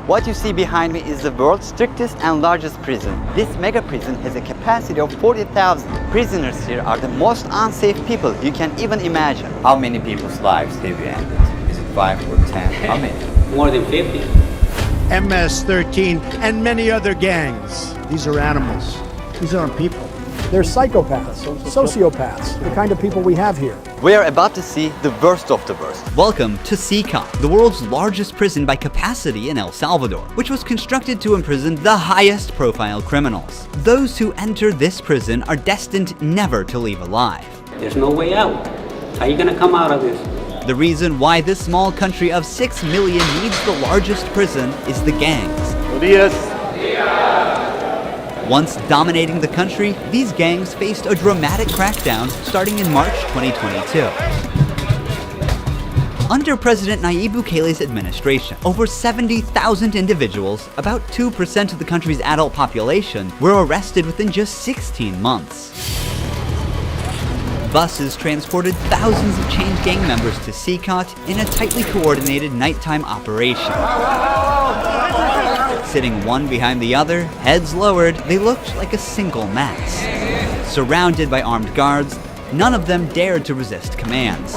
What you see behind me is the world's strictest and largest prison. This mega prison has a capacity of 40,000. Prisoners here are the most unsafe people you can even imagine. How many people's lives have you ended? Is it 5 or 10? How many? More than 50. MS-13 and many other gangs. These are animals. These aren't people. They're psychopaths, sociopaths, the kind of people we have here. We are about to see the worst of the worst. Welcome to CCOT, the world's largest prison by capacity in El Salvador, which was constructed to imprison the highest profile criminals. Those who enter this prison are destined never to leave alive. There's no way out. How are you gonna come out of this? The reason why this small country of 6 million needs the largest prison is the gangs. Once dominating the country, these gangs faced a dramatic crackdown starting in March 2022. Under President Nayib Bukele's administration, over 70,000 individuals, about 2% of the country's adult population, were arrested within just 16 months. Buses transported thousands of chained gang members to CCOT in a tightly coordinated nighttime operation. Sitting one behind the other, heads lowered, they looked like a single mass. Surrounded by armed guards, none of them dared to resist commands.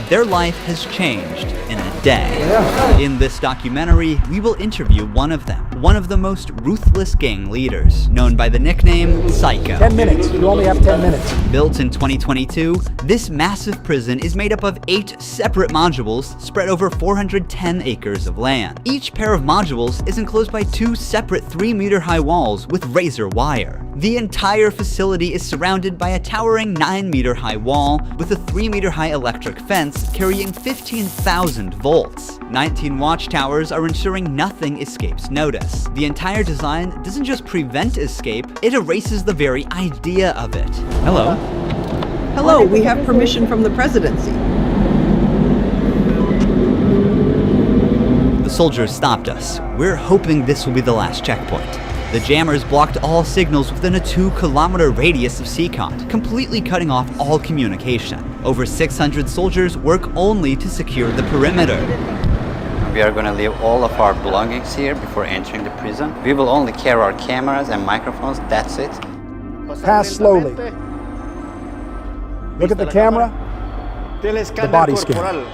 Their life has changed in a day. In this documentary, we will interview one of them, one of the most ruthless gang leaders, known by the nickname Psycho. 10 minutes, you only have 10 minutes. Built in 2022, this massive prison is made up of 8 separate modules spread over 410 acres of land. Each pair of modules is enclosed by 2 separate 3-meter-high walls with razor wire. The entire facility is surrounded by a towering 9-meter-high wall with a 3-meter-high electric fence carrying 15,000 volts. 19 watchtowers are ensuring nothing escapes notice. The entire design doesn't just prevent escape, it erases the very idea of it. Hello. Hello, we have permission from the presidency. The soldiers stopped us. We're hoping this will be the last checkpoint. The jammers blocked all signals within a 2-kilometer radius of CCOT, completely cutting off all communication. Over 600 soldiers work only to secure the perimeter. We are going to leave all of our belongings here before entering the prison. We will only carry our cameras and microphones, that's it. Pass slowly. Look at the camera, the body scan.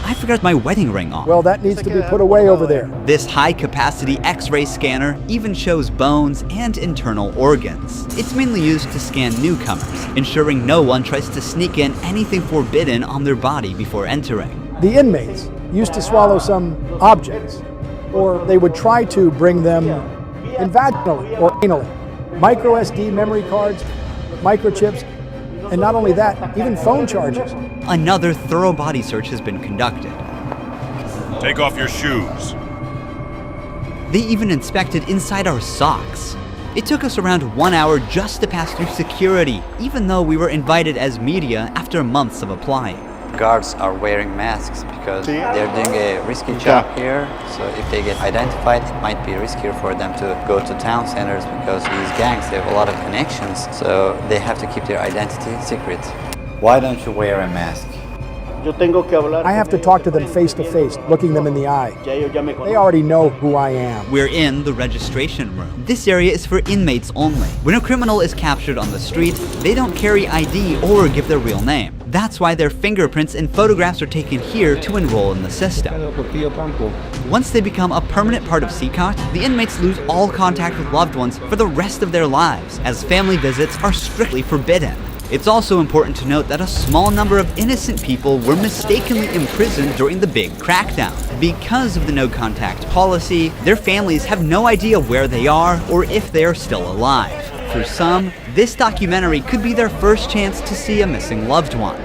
I forgot my wedding ring on. Well, that needs to be put away over there. This high-capacity X-ray scanner even shows bones and internal organs. It's mainly used to scan newcomers, ensuring no one tries to sneak in anything forbidden on their body before entering. The inmates used to swallow some objects, or they would try to bring them in vaginally or anally. Micro SD memory cards, microchips, and not only that, even phone chargers. Another thorough body search has been conducted. Take off your shoes. They even inspected inside our socks. It took us around 1 hour just to pass through security, even though we were invited as media after months of applying. Guards are wearing masks because they're doing a risky job here. So if they get identified, it might be riskier for them to go to town centers because these gangs, they have a lot of connections. So they have to keep their identity secret. Why don't you wear a mask? I have to talk to them face to face, looking them in the eye. They already know who I am. We're in the registration room. This area is for inmates only. When a criminal is captured on the street, they don't carry ID or give their real name. That's why their fingerprints and photographs are taken here to enroll in the system. Once they become a permanent part of CCOT, the inmates lose all contact with loved ones for the rest of their lives, as family visits are strictly forbidden. It's also important to note that a small number of innocent people were mistakenly imprisoned during the big crackdown. Because of the no-contact policy, their families have no idea where they are or if they are still alive. For some, this documentary could be their first chance to see a missing loved one.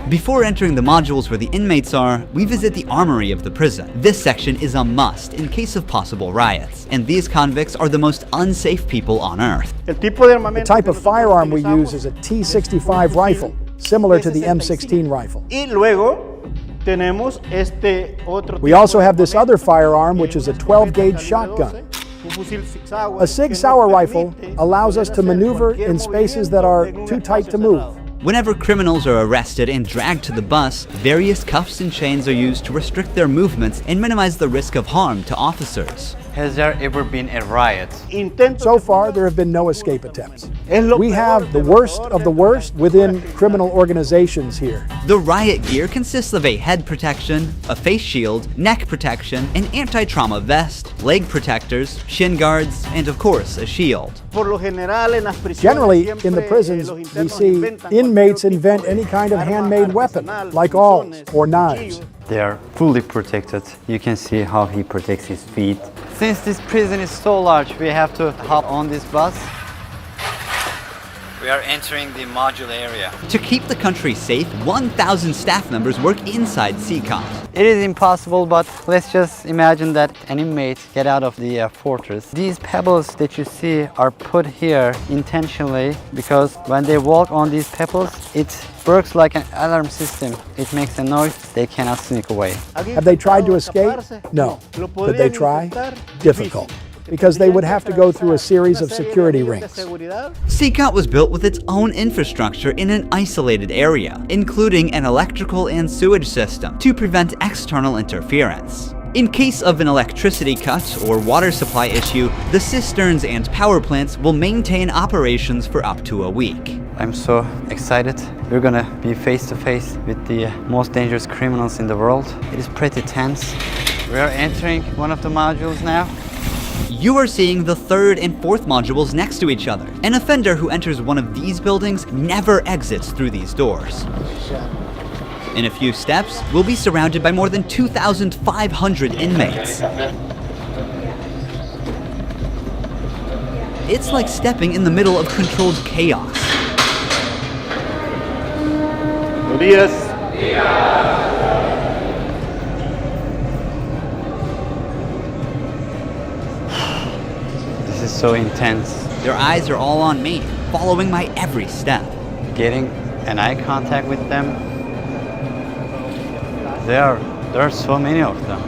Before entering the modules where the inmates are, we visit the armory of the prison. This section is a must in case of possible riots, and these convicts are the most unsafe people on earth. The type of firearm we use is a T65 rifle, similar to the M16 rifle. We also have this other firearm, which is a 12-gauge shotgun. A Sig Sauer rifle allows us to maneuver in spaces that are too tight to move. Whenever criminals are arrested and dragged to the bus, various cuffs and chains are used to restrict their movements and minimize the risk of harm to officers. Has there ever been a riot? So far, there have been no escape attempts. We have the worst of the worst within criminal organizations here. The riot gear consists of a head protection, a face shield, neck protection, an anti-trauma vest, leg protectors, shin guards, and of course, a shield. Generally, in the prisons, we see inmates invent any kind of handmade weapon, like awls or knives. They are fully protected. You can see how he protects his feet. Since this prison is so large, we have to hop on this bus. We are entering the module area. To keep the country safe, 1,000 staff members work inside CCOT. It is impossible, but let's just imagine that an inmate get out of the fortress. These pebbles that you see are put here intentionally because when they walk on these pebbles, it works like an alarm system. It makes a noise, they cannot sneak away. Have they tried to escape? No. Could they try? Difficult, because they would have to go through a series of security rings. CCOT was built with its own infrastructure in an isolated area, including an electrical and sewage system to prevent external interference. In case of an electricity cut or water supply issue, the cisterns and power plants will maintain operations for up to a week. I'm so excited. We're gonna be face to face with the most dangerous criminals in the world. It is pretty tense. We are entering one of the modules now. You are seeing the third and fourth modules next to each other. An offender who enters one of these buildings never exits through these doors. In a few steps, we'll be surrounded by more than 2,500 inmates. It's like stepping in the middle of controlled chaos. This is so intense. Their eyes are all on me, following my every step. Getting an eye contact with them. There are so many of them.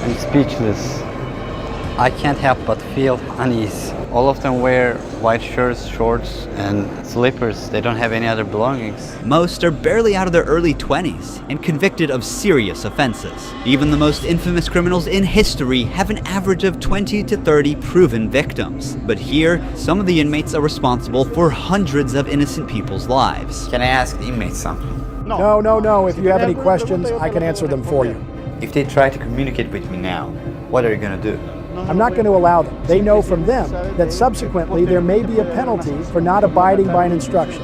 I'm speechless. I can't help but feel unease. All of them wear white shirts, shorts, and slippers. They don't have any other belongings. Most are barely out of their early 20s and convicted of serious offenses. Even the most infamous criminals in history have an average of 20 to 30 proven victims. But here, some of the inmates are responsible for hundreds of innocent people's lives. Can I ask the inmates something? No. If you have any questions, I can answer them for you. If they try to communicate with me now, what are you gonna do? I'm not going to allow them. They know from them that subsequently there may be a penalty for not abiding by an instruction.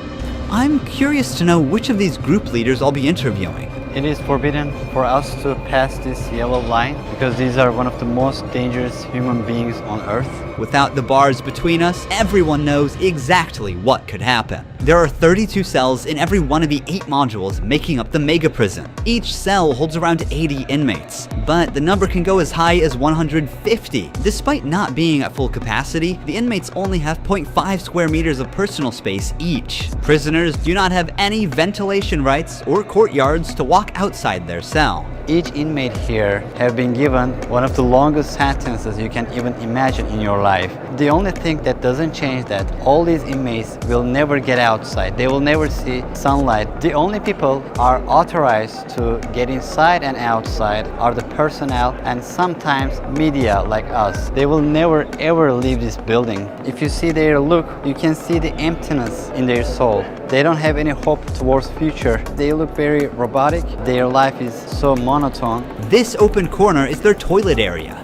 I'm curious to know which of these group leaders I'll be interviewing. It is forbidden for us to pass this yellow line because these are one of the most dangerous human beings on Earth. Without the bars between us, everyone knows exactly what could happen. There are 32 cells in every one of the 8 modules making up the mega prison. Each cell holds around 80 inmates, but the number can go as high as 150. Despite not being at full capacity, the inmates only have 0.5 square meters of personal space each. Prisoners do not have any ventilation rights or courtyards to walk outside their cell. Each inmate here have been given one of the longest sentences you can even imagine in your life. The only thing that doesn't change that all these inmates will never get outside. They will never see sunlight. The only people are authorized to get inside and outside are the personnel and sometimes media like us. They will never ever leave this building. If you see their look, you can see the emptiness in their soul. They don't have any hope towards future. They look very robotic. Their life is so monotone. This open corner is their toilet area.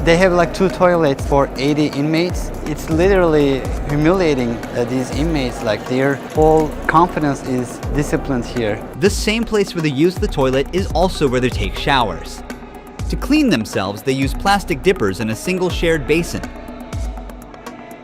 They have like 2 toilets for 80 inmates. It's literally humiliating these inmates. Like their whole confidence is disciplined here. The same place where they use the toilet is also where they take showers. To clean themselves, they use plastic dippers in a single shared basin.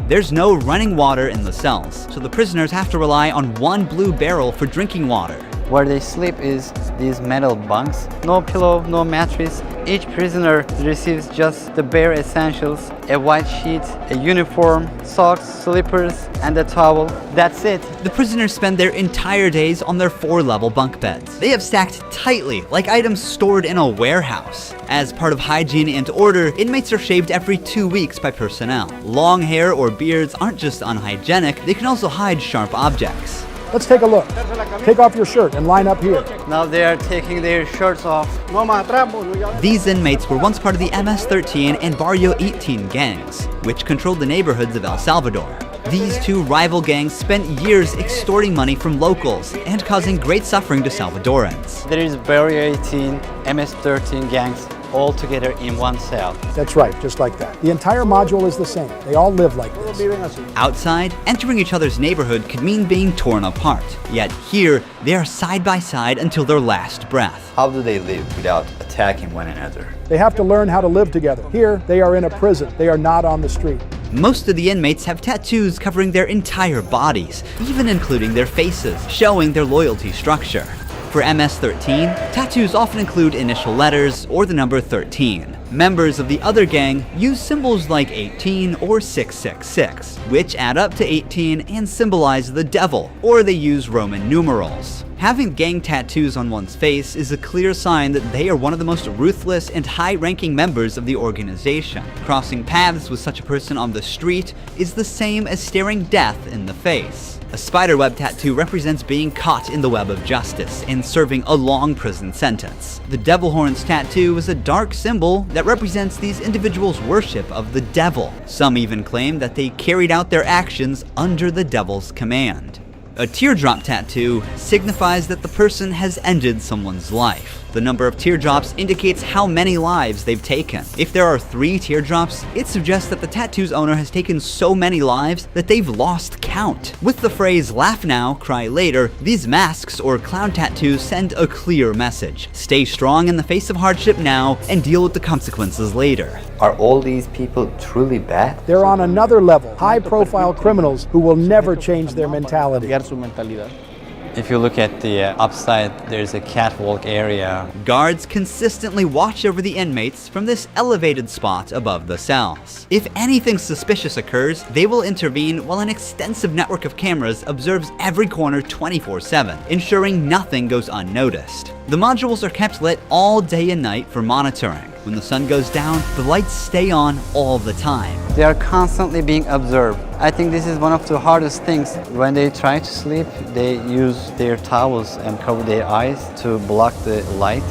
There's no running water in the cells, so the prisoners have to rely on one blue barrel for drinking water. Where they sleep is these metal bunks. No pillow, no mattress. Each prisoner receives just the bare essentials: a white sheet, a uniform, socks, slippers, and a towel. That's it. The prisoners spend their entire days on their 4-level bunk beds. They have stacked tightly, like items stored in a warehouse. As part of hygiene and order, inmates are shaved every 2 weeks by personnel. Long hair or beards aren't just unhygienic, they can also hide sharp objects. Let's take a look. Take off your shirt and line up here. Now they are taking their shirts off. These inmates were once part of the MS-13 and Barrio 18 gangs, which controlled the neighborhoods of El Salvador. These two rival gangs spent years extorting money from locals and causing great suffering to Salvadorans. There is Barrio 18, MS-13 gangs all together in one cell. That's right, just like that. The entire module is the same. They all live like this. Outside, entering each other's neighborhood could mean being torn apart. Yet here, they are side by side until their last breath. How do they live without attacking one another? They have to learn how to live together. Here, they are in a prison. They are not on the street. Most of the inmates have tattoos covering their entire bodies, even including their faces, showing their loyalty structure. For MS-13, tattoos often include initial letters or the number 13. Members of the other gang use symbols like 18 or 666, which add up to 18 and symbolize the devil, or they use Roman numerals. Having gang tattoos on one's face is a clear sign that they are one of the most ruthless and high-ranking members of the organization. Crossing paths with such a person on the street is the same as staring death in the face. A spiderweb tattoo represents being caught in the web of justice and serving a long prison sentence. The devil horns tattoo is a dark symbol that represents these individuals' worship of the devil. Some even claim that they carried out their actions under the devil's command. A teardrop tattoo signifies that the person has ended someone's life. The number of teardrops indicates how many lives they've taken. If there are 3 teardrops, it suggests that the tattoo's owner has taken so many lives that they've lost count. With the phrase "laugh now, cry later," these masks or clown tattoos send a clear message. Stay strong in the face of hardship now and deal with the consequences later. Are all these people truly bad? They're on another level, high-profile criminals who will never change their mentality. If you look at the upside, there's a catwalk area. Guards consistently watch over the inmates from this elevated spot above the cells. If anything suspicious occurs, they will intervene while an extensive network of cameras observes every corner 24/7, ensuring nothing goes unnoticed. The modules are kept lit all day and night for monitoring. When the sun goes down, the lights stay on all the time. They are constantly being observed. I think this is one of the hardest things. When they try to sleep, they use their towels and cover their eyes to block the light.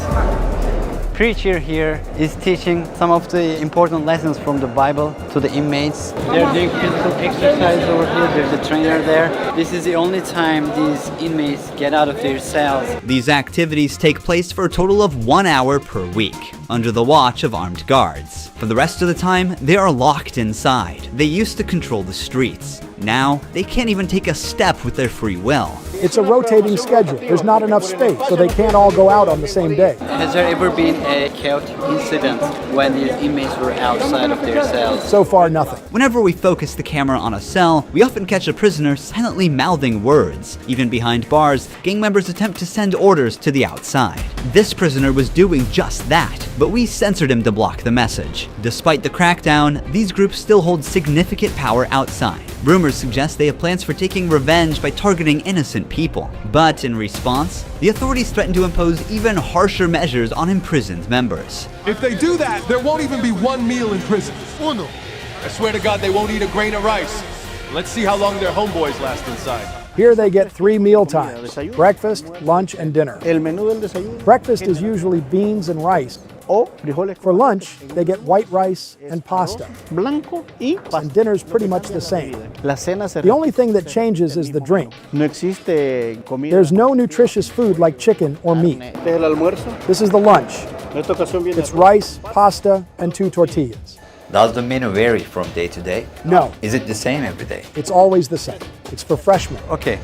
Preacher here is teaching some of the important lessons from the Bible to the inmates. They're doing physical exercise over here. There's a trainer there. This is the only time these inmates get out of their cells. These activities take place for a total of 1 hour per week, under the watch of armed guards. For the rest of the time, they are locked inside. They used to control the streets. Now, they can't even take a step with their free will. It's a rotating schedule. There's not enough space, so they can't all go out on the same day. Has there ever been a chaotic incident when these inmates were outside of their cells? So far, nothing. Whenever we focus the camera on a cell, we often catch a prisoner silently mouthing words. Even behind bars, gang members attempt to send orders to the outside. This prisoner was doing just that, but we censored him to block the message. Despite the crackdown, these groups still hold significant power outside. Rumors suggest they have plans for taking revenge by targeting innocent people. But in response, the authorities threaten to impose even harsher measures on imprisoned members. If they do that, there won't even be one meal in prison. I swear to God, they won't eat a grain of rice. Let's see how long their homeboys last inside. Here they get 3 meal times: breakfast, lunch, and dinner. Breakfast is usually beans and rice. For lunch, they get white rice and pasta. And dinner's pretty much the same. The only thing that changes is the drink. There's no nutritious food like chicken or meat. This is the lunch. It's rice, pasta, and 2 tortillas. Does the menu vary from day to day? No, Is it the same every day? it's always the same. It's for freshmen. Okay.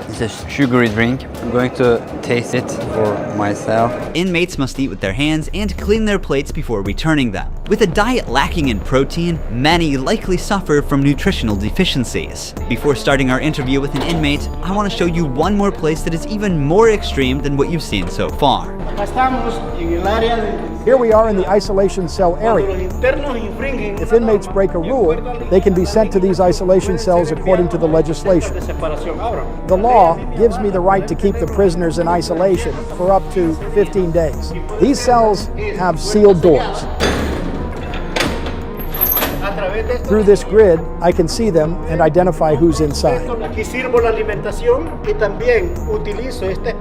It's a sugary drink. I'm going to taste it for myself. Inmates must eat with their hands and clean their plates before returning them. With a diet lacking in protein, many likely suffer from nutritional deficiencies. Before starting our interview with an inmate, I want to show you one more place that is even more extreme than what you've seen so far. Here we are in the isolation cell area. If inmates break a rule, they can be sent to these isolation cells according to the legislation. The law gives me the right to keep the prisoners in isolation for up to 15 days. These cells have sealed doors. Through this grid, I can see them and identify who's inside.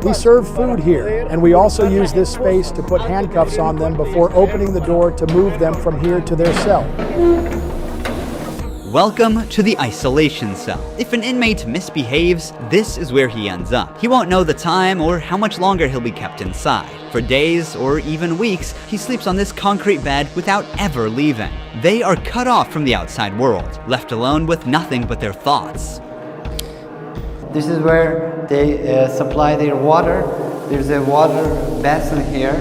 We serve food here, and we also use this space to put handcuffs on them before opening the door to move them from here to their cell. Welcome to the isolation cell. If an inmate misbehaves, this is where he ends up. He won't know the time or how much longer he'll be kept inside. For days or even weeks, he sleeps on this concrete bed without ever leaving. They are cut off from the outside world, left alone with nothing but their thoughts. This is where they supply their water. There's a water basin here.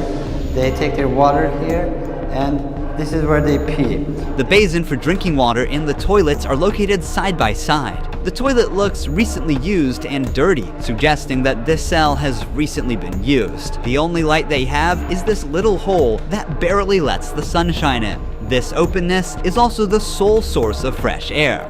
They take their water here, and this is where they pee. The basin for drinking water and the toilets are located side by side. The toilet looks recently used and dirty, suggesting that this cell has recently been used. The only light they have is this little hole that barely lets the sunshine in. This openness is also the sole source of fresh air.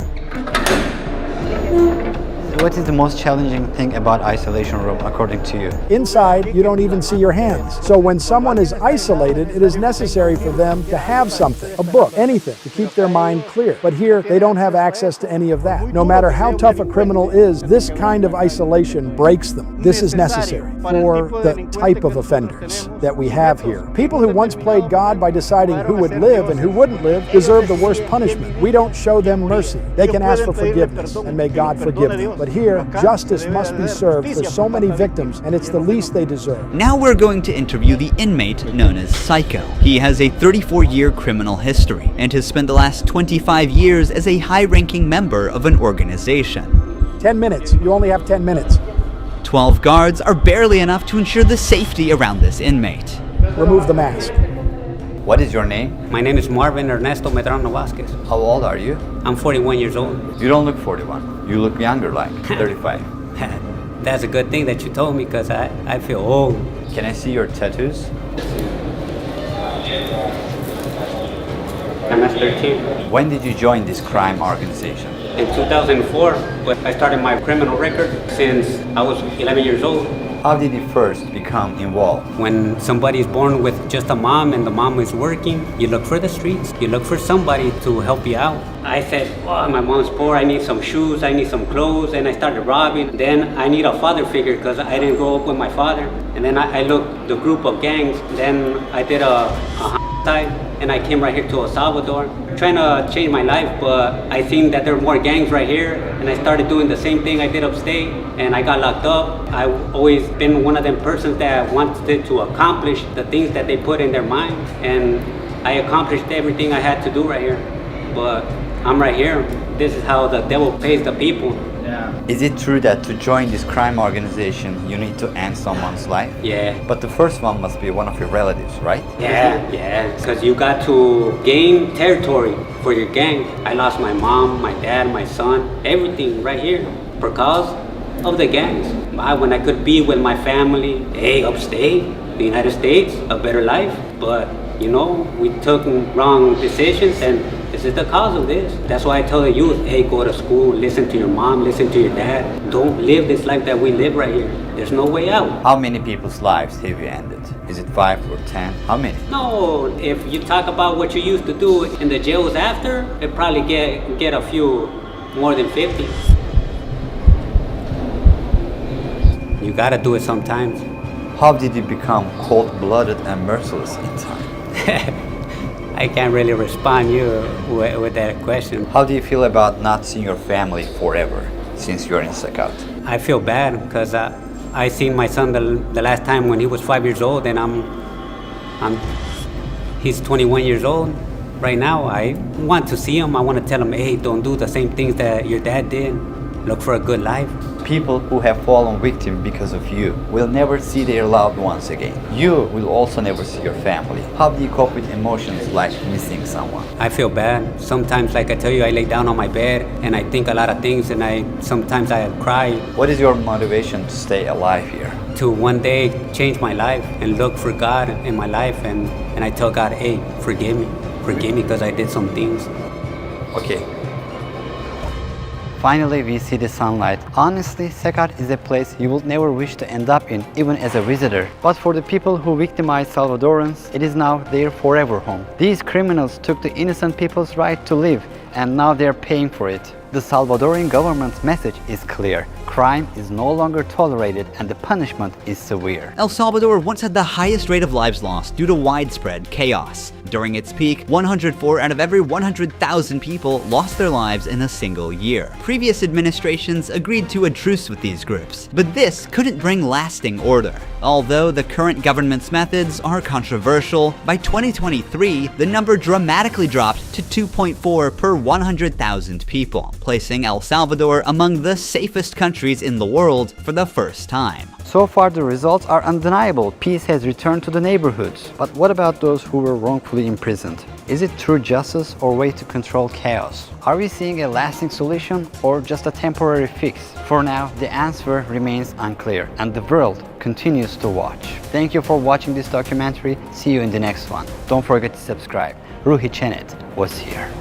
What is the most challenging thing about isolation room according to you? Inside, you don't even see your hands. So when someone is isolated, it is necessary for them to have something, a book, anything, to keep their mind clear. But here, they don't have access to any of that. No matter how tough a criminal is, this kind of isolation breaks them. This is necessary for the type of offenders that we have here. People who once played God by deciding who would live and who wouldn't live deserve the worst punishment. We don't show them mercy. They can ask for forgiveness, and may God forgive them. But here, justice must be served for so many victims, and it's the least they deserve. Now we're going to interview the inmate known as Psycho. He has a 34-year criminal history and has spent the last 25 years as a high-ranking member of an organization. 10 minutes. You only have 10 minutes. 12 guards are barely enough to ensure the safety around this inmate. Remove the mask. What is your name? My name is Marvin Ernesto Medrano Vasquez. How old are you? I'm 41 years old. You don't look 41. You look younger, like 35. That's a good thing that you told me, because I feel old. Can I see your tattoos? MS-13. When did you join this crime organization? In 2004, I started my criminal record since I was 11 years old. How did you first become involved? When somebody is born with just a mom and the mom is working, you look for the streets. You look for somebody to help you out. I said, oh, my mom's poor, I need some shoes, I need some clothes, and I started robbing. Then I need a father figure because I didn't grow up with my father. And then I looked the group of gangs. Then I did a side, and I came right here to El Salvador, trying to change my life, but I seen that there were more gangs right here, and I started doing the same thing I did upstate, and I got locked up. I've always been one of them persons that wanted to accomplish the things that they put in their mind, and I accomplished everything I had to do right here. But I'm right here. This is how the devil pays the people. Is it true that to join this crime organization, you need to end someone's life? Yeah. But the first one must be one of your relatives, right? Yeah, because you got to gain territory for your gang. I lost my mom, my dad, my son, everything right here because of the gangs. When I could be with my family, upstate, the United States, a better life. But, you know, we took wrong decisions, and this is the cause of this. That's why I tell the youth, go to school, listen to your mom, listen to your dad. Don't live this life that we live right here. There's no way out. How many people's lives have you ended? Is it 5 or 10? How many? No, if you talk about what you used to do in the jails after, it probably get a few more than 50. You gotta do it sometimes. How did you become cold-blooded and merciless in time? I can't really respond with that question. How do you feel about not seeing your family forever since you're in Sakat? I feel bad because I seen my son the last time when he was 5 years old, and he's 21 years old right now. I want to see him. I want to tell him, don't do the same things that your dad did. Look for a good life. People who have fallen victim because of you will never see their loved ones again. You will also never see your family. How do you cope with emotions like missing someone? I feel bad. Sometimes, like I tell you, I lay down on my bed and I think a lot of things, and sometimes I cry. What is your motivation to stay alive here? To one day change my life and look for God in my life, and I tell God, hey, forgive me because I did some things. Okay. Finally, we see the sunlight. Honestly, Sekat is a place you will never wish to end up in, even as a visitor. But for the people who victimized Salvadorans, it is now their forever home. These criminals took the innocent people's right to live, and now they're paying for it. The Salvadoran government's message is clear. Crime is no longer tolerated and the punishment is severe. El Salvador once had the highest rate of lives lost due to widespread chaos. During its peak, 104 out of every 100,000 people lost their lives in a single year. Previous administrations agreed to a truce with these groups, but this couldn't bring lasting order. Although the current government's methods are controversial, by 2023, the number dramatically dropped to 2.4 per 100,000 people, placing El Salvador among the safest countries in the world for the first time. So far, the results are undeniable. Peace has returned to the neighborhoods. But what about those who were wrongfully imprisoned? Is it true justice or way to control chaos? Are we seeing a lasting solution or just a temporary fix? For now, the answer remains unclear and the world continues to watch. Thank you for watching this documentary. See you in the next one. Don't forget to subscribe. Ruhi Chenet was here.